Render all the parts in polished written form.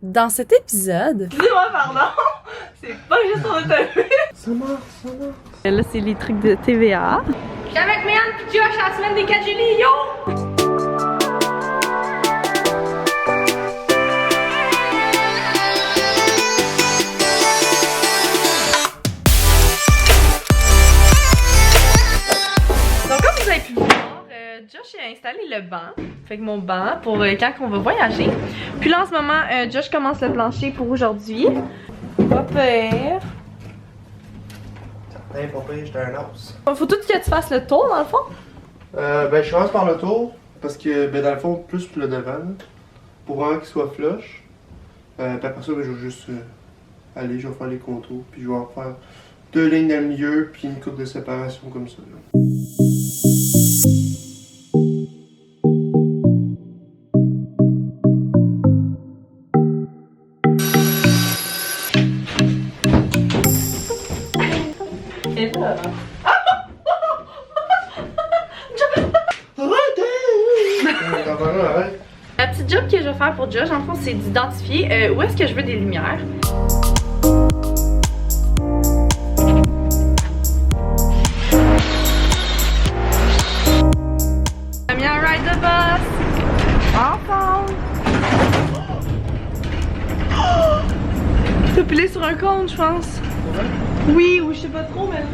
Dans cet épisode... Dis-moi pardon, c'est pas juste on est un Ça marche. Là, c'est les trucs de TVA. J'étais avec Méane pis Josh à la semaine des 4 juillet, yo! Donc comme vous avez pu voir, Josh a installé le banc. Fait que mon banc pour quand on va voyager. Puis là en ce moment, Josh commence le plancher pour aujourd'hui. Pas pire. Hey, papa, j'étais un os. Faut tout que tu fasses le tour dans le fond. Ben, je commence par le tour, parce que, ben, dans le fond, plus le devant, là, pour vraiment qu'il soit flush. Puis après ça, ben, je vais juste aller, je vais faire les contours, puis je vais en faire 2 lignes dans le milieu, puis une coupe de séparation comme ça, là. Et là. La petite job que je vais faire pour Josh, en fond, c'est d'identifier où est-ce que je veux des lumières. J'ai mis un ride de bus. Ensemble. T'as pilé sur un cône, je pense. Oui, ou je sais pas trop, mais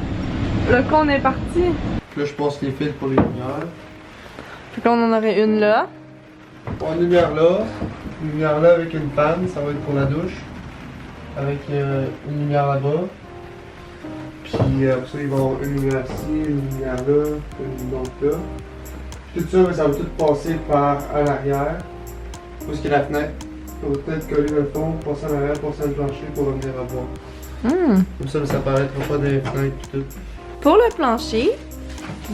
le cône est parti. Puis là, je passe les fils pour les lumières. Fait qu'on en aurait une là. Une lumière là avec une panne, ça va être pour la douche. Avec une lumière là-bas. Puis après ça, il va y avoir une lumière ici, une lumière là, une autre là. Puis tout ça, ben, ça va tout passer par à l'arrière. Où est-ce qu'il y a la fenêtre? Ça va peut-être coller dans le fond, passer en arrière, passer dans le plancher pour revenir à boire. Comme ça, ben, ça paraîtra pas dans les fenêtres et tout. Pour le plancher,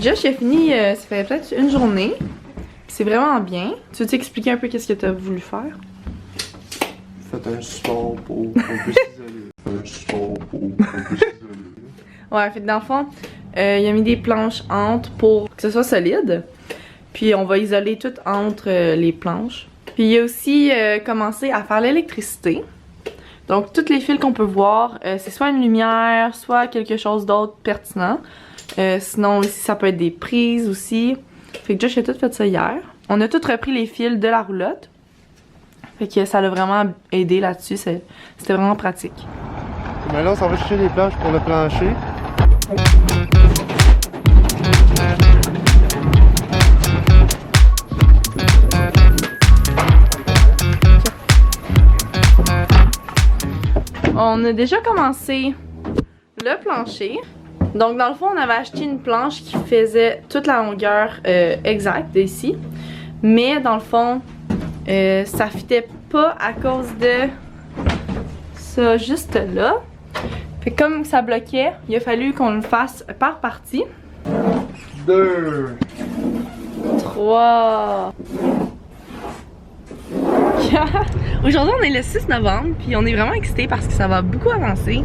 Josh a fini, ça fait peut-être une journée. C'est vraiment bien. Tu veux t'expliquer un peu qu'est-ce que tu as voulu faire? Faites un support pour qu'on puisse s'isoler. Un support pour qu'on puisse s'isoler. Ouais, fait dans le fond, il a mis des planches entre pour que ce soit solide. Puis on va isoler tout entre les planches. Puis il a aussi commencé à faire l'électricité. Donc tous les fils qu'on peut voir, c'est soit une lumière, soit quelque chose d'autre pertinent. Sinon ici ça peut être des prises aussi. Fait que Josh a tout fait ça hier. On a tout repris les fils de la roulotte. Fait que ça l'a vraiment aidé là-dessus. C'était vraiment pratique. Mais là, on s'en va chercher les planches pour le plancher. On a déjà commencé le plancher. Donc dans le fond, on avait acheté une planche qui faisait toute la longueur exacte d'ici. Mais dans le fond, ça fitait pas à cause de ça juste là. Fait que comme ça bloquait, il a fallu qu'on le fasse par partie. 2. 3. Aujourd'hui on est le 6 novembre puis on est vraiment excités parce que ça va beaucoup avancer.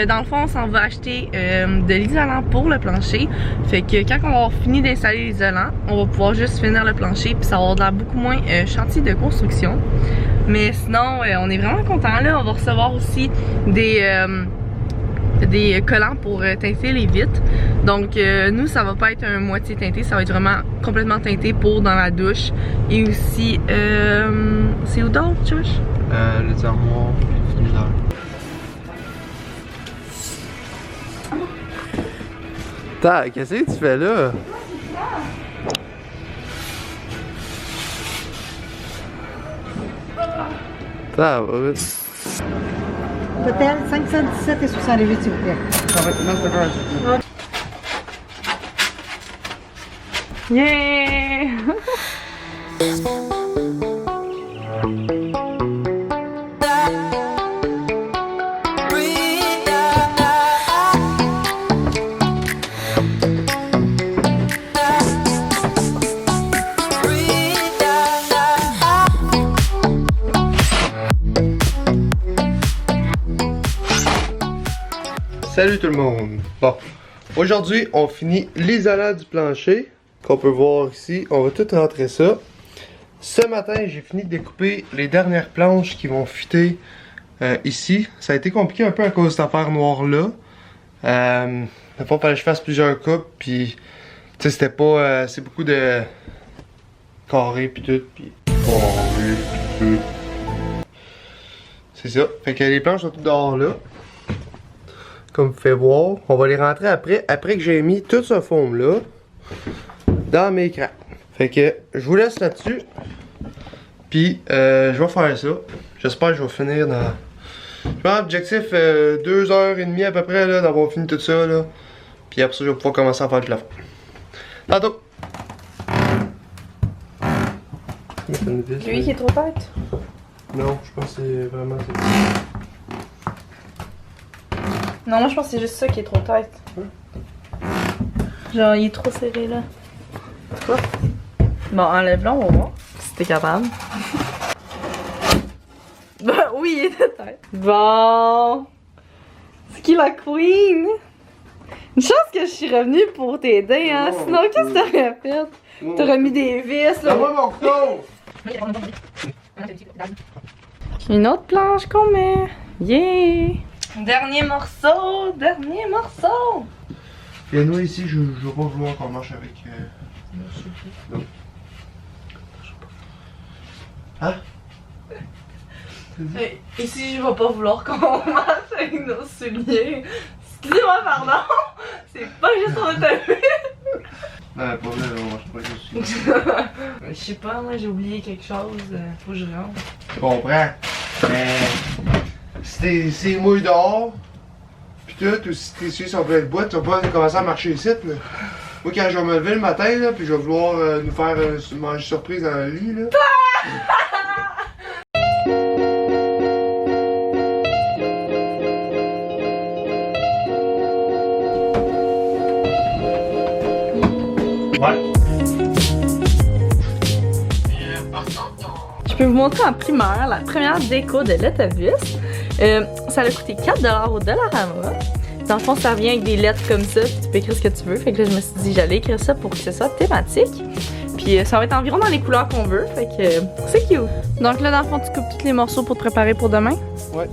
Dans le fond on s'en va acheter de l'isolant pour le plancher. Fait que quand on va avoir fini d'installer l'isolant, on va pouvoir juste finir le plancher puis ça va avoir beaucoup moins chantier de construction. Mais sinon on est vraiment contents là. On va recevoir aussi des collants pour teinter les vitres. Donc nous ça va pas être un moitié teinté, ça va être vraiment complètement teinté pour dans la douche. Et aussi c'est où d'autre, Josh? Les armoires, le frigidaire. T'as, qu'est-ce que tu fais là? T'as, Total 517 et 68 s'il vous plaît. ça va être Mastercard. Yeah! Salut tout le monde! Bon, aujourd'hui on finit l'isolant du plancher qu'on peut voir ici. On va tout rentrer ça. Ce matin, j'ai fini de découper les dernières planches qui vont fitter ici. Ça a été compliqué un peu à cause de cette affaire noire-là. Il fallait que je fasse plusieurs coupes, puis tu sais, c'était pas... c'est beaucoup de carrés puis tout, puis... C'est ça. Fait que les planches sont toutes dehors là. Comme vous pouvez voir. On va les rentrer après que j'ai mis tout ce foam là dans mes cracks. Fait que je vous laisse là-dessus. Puis je vais faire ça. J'espère que je vais finir dans... Je vais avoir l'objectif 2h30 à peu près là, d'avoir fini tout ça là. Puis après ça je vais pouvoir commencer à faire le plafond. Tantôt! Lui qui est trop tête. Non, je pense que c'est vraiment... Non, moi je pense que c'est juste ça qui est trop tête. Genre, il est trop serré là. Quoi? Bon, enlève-le, on va voir si t'es capable. Ben oui, il était tête. Bon. C'est qui la queen? Une chance que je suis revenue pour t'aider, hein. Non, Sinon, qu'est-ce que t'aurais fait? T'aurais mis des vis là. Donne-moi mon couteau! Une autre planche qu'on met. Yeah! Dernier morceau! Dernier morceau! Et nous ici, je vais pas vouloir qu'on marche avec... Non. Hein? Ici, je vais pas vouloir qu'on marche avec nos souliers. Excusez-moi, pardon! C'est pas juste on est Non, pas vrai, on marche pas avec les Je sais pas, moi j'ai oublié quelque chose. Faut que je rentre. Je comprends. Mais... si c'est mouille dehors, pis tout, ou si tes yeux sont pleins de boîtes, tu vas pas commencer à marcher ici, là. Moi, quand je vais me lever le matin, là, pis je vais vouloir nous faire manger surprise dans le lit, là. Ouais. Je peux vous montrer en primeur la première déco de l'autobus. Ça a coûté 4$ au Dollarama. Dans le fond, ça vient avec des lettres comme ça, puis tu peux écrire ce que tu veux. Fait que là, je me suis dit, j'allais écrire ça pour que ce soit thématique. Puis ça va être environ dans les couleurs qu'on veut, fait que c'est cute. Donc là, dans le fond, tu coupes tous les morceaux pour te préparer pour demain? Ouais.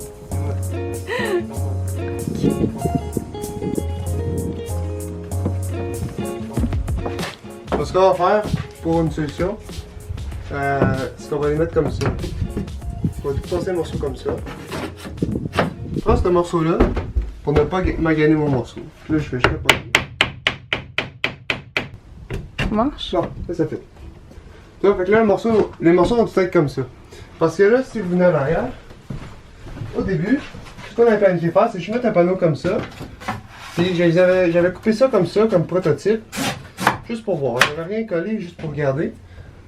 Ce qu'on va faire pour une solution, c'est qu'on va les mettre comme ça. On va tout passer le morceau comme ça. Je prends ce morceau-là pour ne pas maganer mon morceau. Puis là, je fais juste pas. Ça marche? Bon, ça fait. Tu vois, fait que là, les morceaux vont tous être comme ça. Parce que là, si vous venez en arrière, au début, ce qu'on avait planifié faire, c'est que je mette un panneau comme ça. Puis j'avais coupé ça, comme prototype. Juste pour voir, j'avais rien collé, juste pour regarder.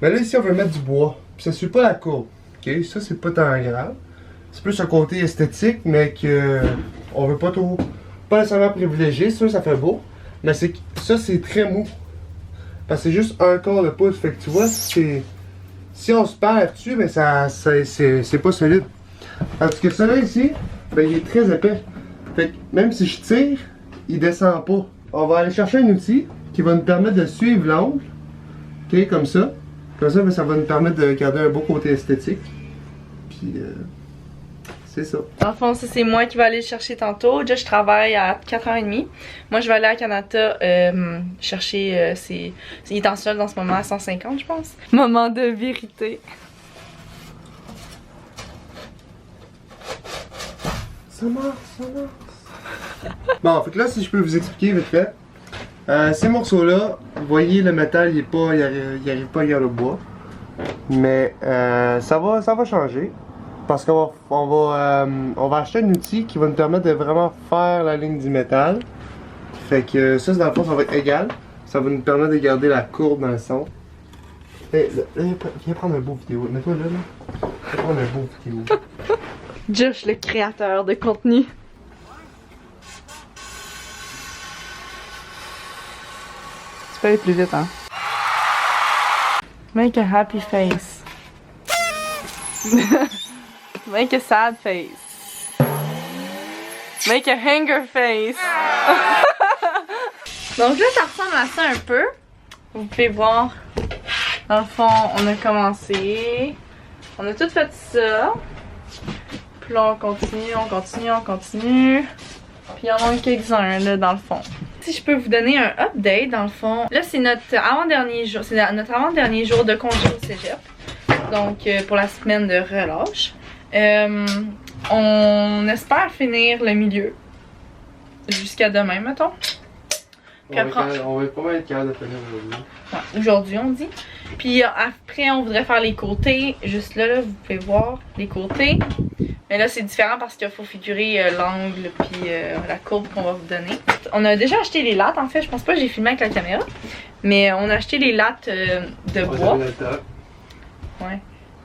Mais là, ici, on veut mettre du bois. Puis ça suit pas la courbe. Ok, ça, c'est pas tant grave. C'est plus un côté esthétique, mais que on veut pas trop, pas nécessairement privilégier. Ça fait beau. Mais ça, c'est très mou. Parce que c'est juste un quart de pouce. Fait que tu vois, si on se perd dessus, ben c'est pas solide. Parce que celui-là ici, ben il est très épais. Fait que même si je tire, il descend pas. On va aller chercher un outil qui va nous permettre de suivre l'angle, ok, comme ça. Comme ça, ça va nous permettre de garder un beau côté esthétique. Puis, c'est ça. Dans le fond, ça c'est moi qui vais aller le chercher tantôt. Déjà, je travaille à 4h30. Moi, je vais aller à Canada chercher ses ustensiles dans ce moment à 150, je pense. Moment de vérité. Ça marche. Bon, fait que là, si je peux vous expliquer vite fait. Ces morceaux-là, vous voyez, le métal, il arrive pas à garder le bois. Mais ça va changer. Parce qu'on va acheter un outil qui va nous permettre de vraiment faire la ligne du métal. Fait que ça, dans le fond, ça va être égal. Ça va nous permettre de garder la courbe dans le son. Hey, viens prendre un beau vidéo. Mets-toi là. Viens prendre un beau vidéo. Josh, le créateur de contenu. Tu peux aller plus vite, hein? Make a happy face. Make a sad face. Make a hanger face. Donc là, ça ressemble à ça un peu. Vous pouvez voir Dans le fond, on a commencé. On a tout fait ça. Puis là, on continue, on continue, on continue. Puis il y en manque quelques-uns là dans le fond. Si je peux vous donner un update dans le fond, là c'est notre avant-dernier jour, de congé au cégep. Donc pour la semaine de relâche. On espère finir le milieu jusqu'à demain, mettons. Puis après, on va pas mal être capable de finir aujourd'hui. ouais, aujourd'hui on dit. Puis après on voudrait faire les côtés. Juste là, vous pouvez voir les côtés. Mais là c'est différent parce qu'il faut figurer l'angle puis la courbe qu'on va vous donner. On a déjà acheté les lattes en fait. Je pense pas que j'ai filmé avec la caméra. Mais on a acheté les lattes de bois. Ouais.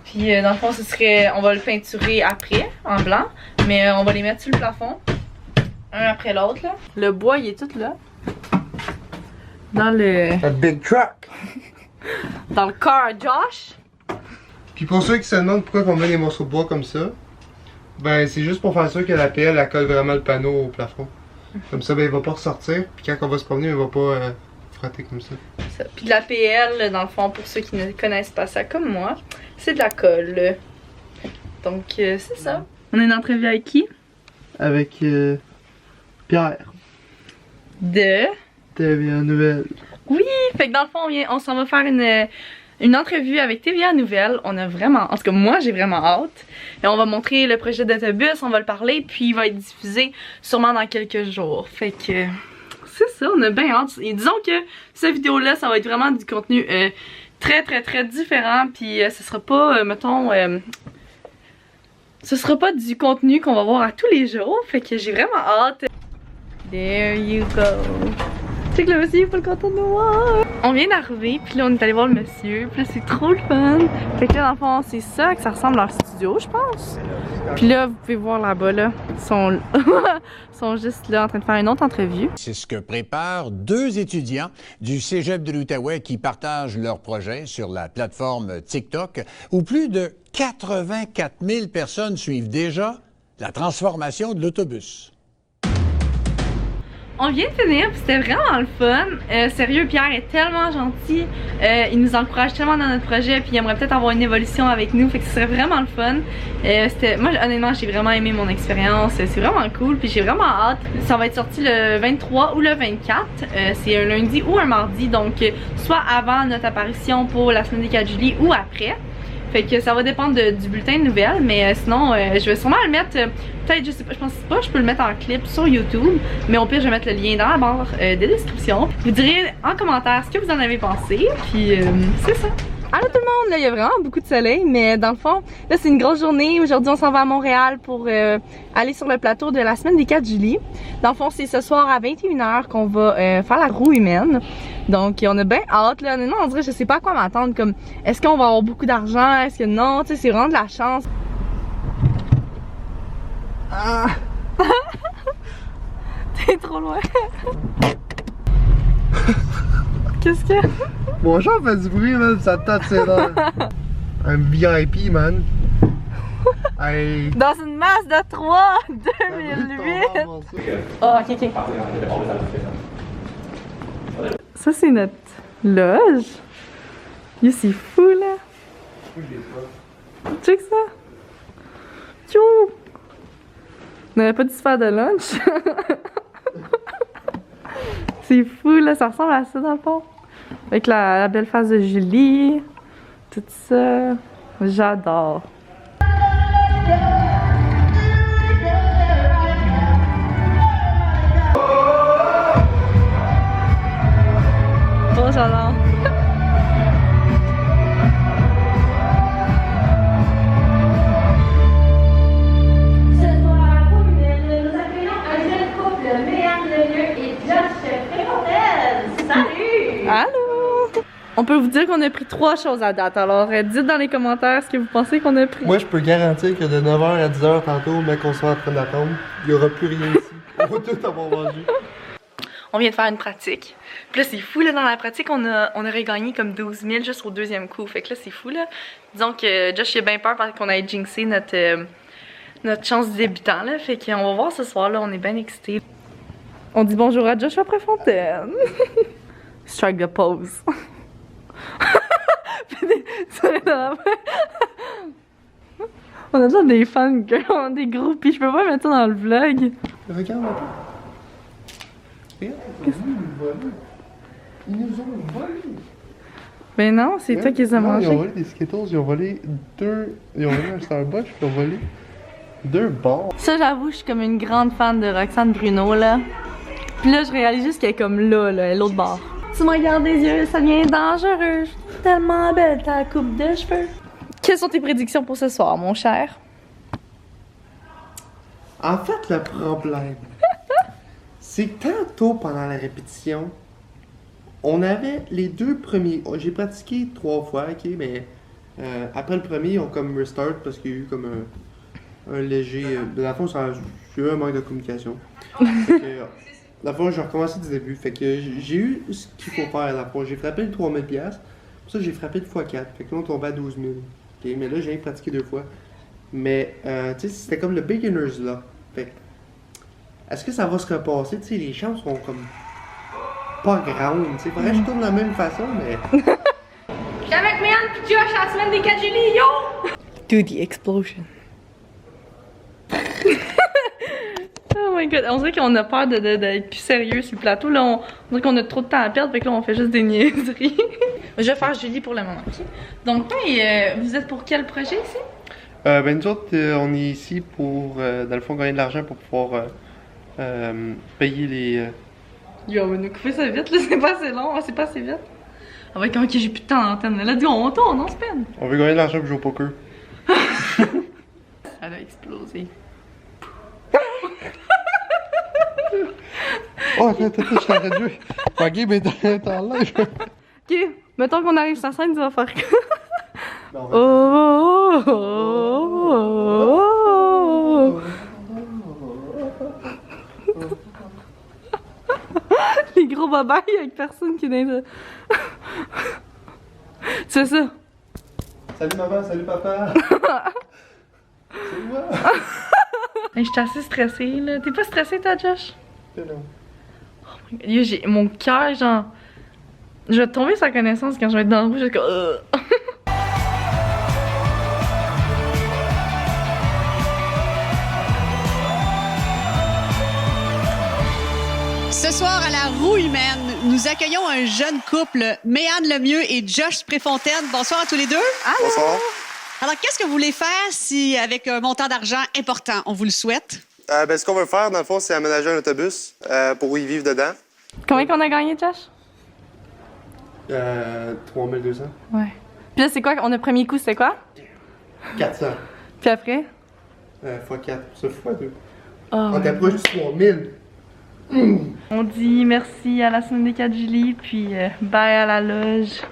Puis dans le fond ce serait, on va le peinturer après en blanc. Mais on va les mettre sur le plafond. Un après l'autre là. Le bois il est tout là. Dans le... That big truck! Dans le car à Josh. Puis pour ceux qui se demandent pourquoi on met des morceaux de bois comme ça, ben c'est juste pour faire sûr que la PL elle colle vraiment le panneau au plafond. Comme ça, ben il va pas ressortir. Puis quand on va se promener, il va pas frotter comme ça. Puis de la PL, dans le fond, pour ceux qui ne connaissent pas ça comme moi, c'est de la colle. Donc c'est ça. On a une entrevue avec qui? Avec Pierre. De... TVA Nouvelle. Oui! Fait que dans le fond, on s'en va faire une entrevue avec TVA Nouvelle. On a vraiment... En tout cas, moi, j'ai vraiment hâte. Et on va montrer le projet d'autobus, on va le parler, puis il va être diffusé sûrement dans quelques jours. Fait que... c'est ça, on a bien hâte. Et disons que cette vidéo-là, ça va être vraiment du contenu très différent. Puis ce sera pas, mettons... ce sera pas du contenu qu'on va voir à tous les jours. Fait que j'ai vraiment hâte. There you go. C'est que le monsieur est pas le content de nous voir. On vient d'arriver, puis là on est allé voir le monsieur, puis là c'est trop le fun. Fait que là dans le fond c'est ça que ça ressemble à leur studio je pense. Puis là vous pouvez voir là-bas là, sont juste là en train de faire une autre entrevue. C'est ce que préparent deux étudiants du Cégep de l'Outaouais qui partagent leur projet sur la plateforme TikTok où plus de 84 000 personnes suivent déjà la transformation de l'autobus. On vient de finir, puis c'était vraiment le fun. Sérieux, Pierre est tellement gentil. Il nous encourage tellement dans notre projet, puis il aimerait peut-être avoir une évolution avec nous. Fait que ce serait vraiment le fun. Moi, honnêtement, j'ai vraiment aimé mon expérience. C'est vraiment cool, puis j'ai vraiment hâte. Ça va être sorti le 23 ou le 24. C'est un lundi ou un mardi, donc soit avant notre apparition pour la semaine des 4 juillet ou après. Fait que ça va dépendre du bulletin de nouvelles, mais sinon je vais sûrement le mettre, peut-être je sais pas, je pense pas que je peux le mettre en clip sur YouTube, mais au pire je vais mettre le lien dans la barre de description. Vous direz en commentaire ce que vous en avez pensé, puis c'est ça. Allô tout le monde, là il y a vraiment beaucoup de soleil, mais dans le fond, là c'est une grosse journée. Aujourd'hui on s'en va à Montréal pour aller sur le plateau de la semaine des 4 juillet. Dans le fond c'est ce soir à 21h qu'on va faire la roue humaine. Donc on a bien hâte là, honnêtement on dirait je sais pas à quoi m'attendre, comme est-ce qu'on va avoir beaucoup d'argent, est-ce que non, tu sais c'est vraiment de la chance. Ah. T'es trop loin. Qu'est-ce que... Mon chat fait du bruit, man, ça te tape ses dents. Un VIP, man. Hey. Dans une masse de 3, 2008. Oh, ok. Ça, c'est notre loge. Yo, c'est fou, là. Check ça. Tchou. On n'aurait pas dû se faire de lunch. C'est fou, là. Ça ressemble à ça, dans le fond. Avec la belle face de Julie. Tout ça. J'adore. Oh, j'adore. Ce soir, pour nous accueillons un jeune couple, Méane Lemieux et Josh Prémontel. Salut! Allô! On peut vous dire qu'on a pris 3 choses à date, alors dites dans les commentaires ce que vous pensez qu'on a pris. Moi, je peux garantir que de 9h à 10h tantôt, mais qu'on soit en train d'attendre, il n'y aura plus rien ici. On va tout avoir mangé. On vient de faire une pratique. Puis là, c'est fou, là, dans la pratique, on aurait gagné comme 12 000 juste au deuxième coup. Fait que là, c'est fou, là. Disons que Josh, il a bien peur parce qu'on ait jinxé notre chance de débutant, là. Fait qu'on va voir ce soir, là, on est bien excités. On dit bonjour à Joshua Préfontaine. Strike the pose. On a déjà des fans, on a des groupes, puis je peux pas mettre ça dans le vlog. Regarde un peu. Regarde, ils nous volent. Ils nous ont volé. Ben non, c'est toi qui les as Non, ils ont mangés. volé des Skittles, ils ont volé Ils ont volé un Starbucks, puis ils ont volé 2 bars. Ça, j'avoue, je suis comme une grande fan de Roxane Bruno, là. Puis là, je réalise juste qu'elle est comme là, l'autre bord. Tu me regardes des yeux, ça devient dangereux. Je suis tellement belle, ta coupe de cheveux. Quelles sont tes prédictions pour ce soir, mon cher? En fait, le problème, c'est que tantôt pendant la répétition, on avait les 2 premiers. J'ai pratiqué 3 fois, ok, mais après le premier, on comme restart parce qu'il y a eu comme un léger. De la fois, j'ai eu un manque de communication. Fait que, la fois, j'ai recommencé du début. Fait que j'ai eu ce qu'il faut faire à la fois. J'ai frappé le 3000$. Pour ça, j'ai frappé le x4. Fait que là, on tombait à 12 000. Ok, mais là, j'ai pratiqué 2 fois. Mais, tu sais, c'était comme le beginner's là. Fait que, est-ce que ça va se repasser? Tu sais, les chances sont comme pas grandes. Tu sais, faudrait que je tourne de la même façon, mais. J'étais avec Méane pis Josh à la semaine des 4 juillet, yo! Do the explosion. Oh my god, on dirait qu'on a peur d'être plus sérieux sur le plateau. Là, on dirait qu'on a trop de temps à perdre, fait que là, on fait juste des niaiseries. Je vais faire Julie pour le moment, ok? Donc, toi, vous êtes pour quel projet ici? Ben nous autres, on est ici pour, dans le fond, gagner de l'argent pour pouvoir payer les... Yo, on va nous couper ça vite, là, c'est pas assez long, c'est pas assez vite. Ah ouais, ok, j'ai plus de temps d'antenne. Là, dis, on tourne, on se peine. On veut gagner de l'argent pour jouer au poker. Elle a explosé. Oh, attends, je t'arrête de jouer. Ok, mais t'es en live. Ok, mettons qu'on arrive sur la scène, tu vas faire quoi? Non, Oh, oh, oh, oh. Les gros babayes avec personne qui est dans le... C'est ça. Salut maman, salut papa. C'est moi. Hey, je suis assez stressée, là. T'es pas stressée, toi, Josh? Non. Yo, j'ai mon cœur, genre... Je vais tomber sans connaissance quand je vais être dans le rouge, je vais être comme... Ce soir, à la roue humaine, nous accueillons un jeune couple, Méane Lemieux et Josh Préfontaine. Bonsoir à tous les deux. Bonsoir. Alors, qu'est-ce que vous voulez faire si, avec un montant d'argent important, on vous le souhaite? Ben, ce qu'on veut faire, dans le fond, c'est aménager un autobus pour y vivre dedans. Combien qu'on a gagné, Josh? 3200. Ouais. Puis là, c'est quoi? On a premier coup, c'est quoi? 400. Puis après? x4, ça x2. Oh, On t'approche du 3000. On dit merci à la semaine des 4 juillet, puis bye à la loge.